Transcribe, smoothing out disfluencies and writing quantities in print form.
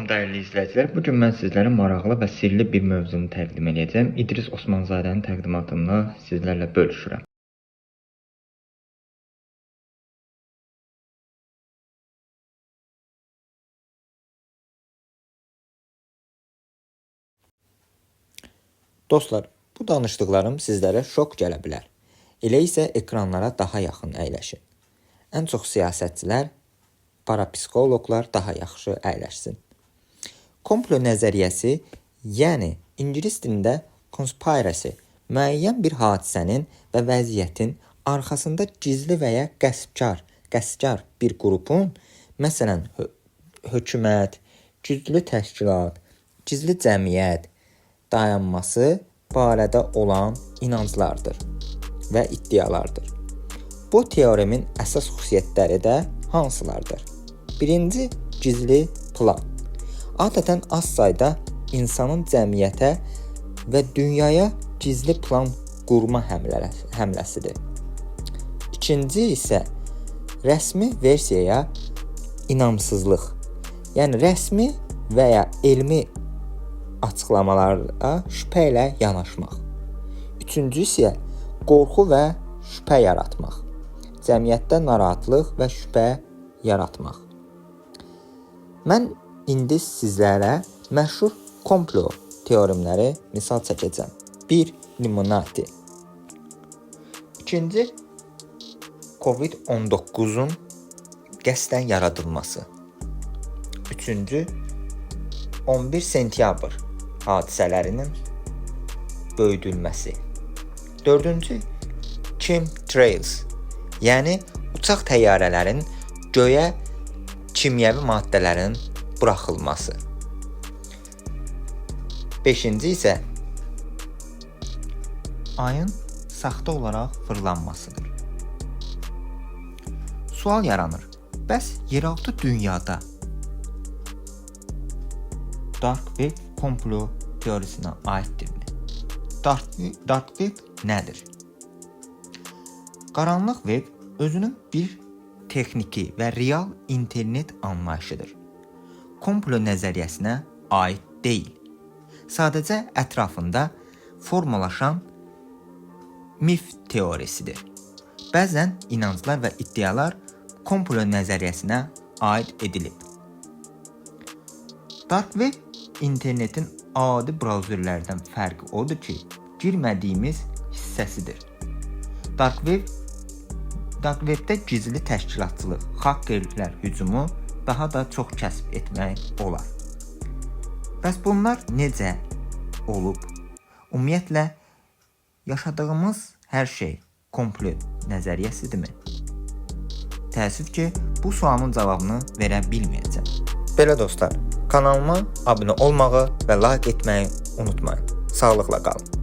Salam dəyərli izləyicilər. Bu gün mən sizlərə maraqlı və sirli bir mövzunu təqdim edəcəm. İdris Osmanzadənin təqdimatını sizlərlə bölüşürəm. Dostlar, bu danışdıqlarım sizlərə şok gələ bilər. Elə isə ekranlara daha yaxın əyləşin. Ən çox siyasətçilər, parapsixoloqlar daha yaxşı əyləşsin. Komplo nəzəriyyəsi, yəni ingilis dilində conspiracy, müəyyən bir hadisənin və vəziyyətin arxasında gizli və ya qəsdkar bir qrupun, məsələn, hökumət, güclü təşkilat, gizli cəmiyyət dayanması barədə olan inanclardır və iddialardır. Bu teoremin əsas xüsusiyyətləri də hansılardır? Birinci, gizli plan. Adətən az sayda insanın cəmiyyətə və dünyaya gizli plan qurma həmləsidir. İkinci isə rəsmi versiyaya inamsızlıq, yəni rəsmi və ya elmi açıqlamalara şübhə ilə yanaşmaq. Üçüncü isə qorxu və şübhə yaratmaq, cəmiyyətdə narahatlıq və şübhə yaratmaq. Mən indi sizlərə məşhur komplo teoremləri misal çəkəcəm. 1. Illuminati. İkinci, Covid-19-un qəsdən yaradılması. Üçüncü, 11 sentyabr hadisələrinin böyüdülməsi. Dördüncü, chemtrails, yəni uçaq təyyarələrin göyə kimyəvi maddələrin buraxılması. Beşinci isə ayın saxta olaraq fırlanmasıdır. Sual yaranır. Bəs yeraltı dünyada Dark Web komplo teorisinə aiddirmi? Dark Web nədir? Qaranlıq web özünün bir texniki və real internet anlayışıdır. Komplo nəzəriyyəsinə aid deyil. Sadəcə ətrafında formalaşan mif teorisidir. Bəzən inanclar və iddialar komplo nəzəriyyəsinə aid edilib. Dark Web internetin adi brauzerlərdən fərqi odur ki, girmədiyimiz hissəsidir. Dark Webdə gizli təşkilatçılıq, hakkerlər hücumu daha da çox kəsb etmək olar. Bəs bunlar necə olub? Ümumiyyətlə, yaşadığımız hər şey komplo nəzəriyyəsidirmi? Təəssüf ki, bu sualın cavabını verə bilməyəcəm. Belə dostlar, kanalıma abunə olmağı və like etməyi unutmayın. Sağlıqla qalın.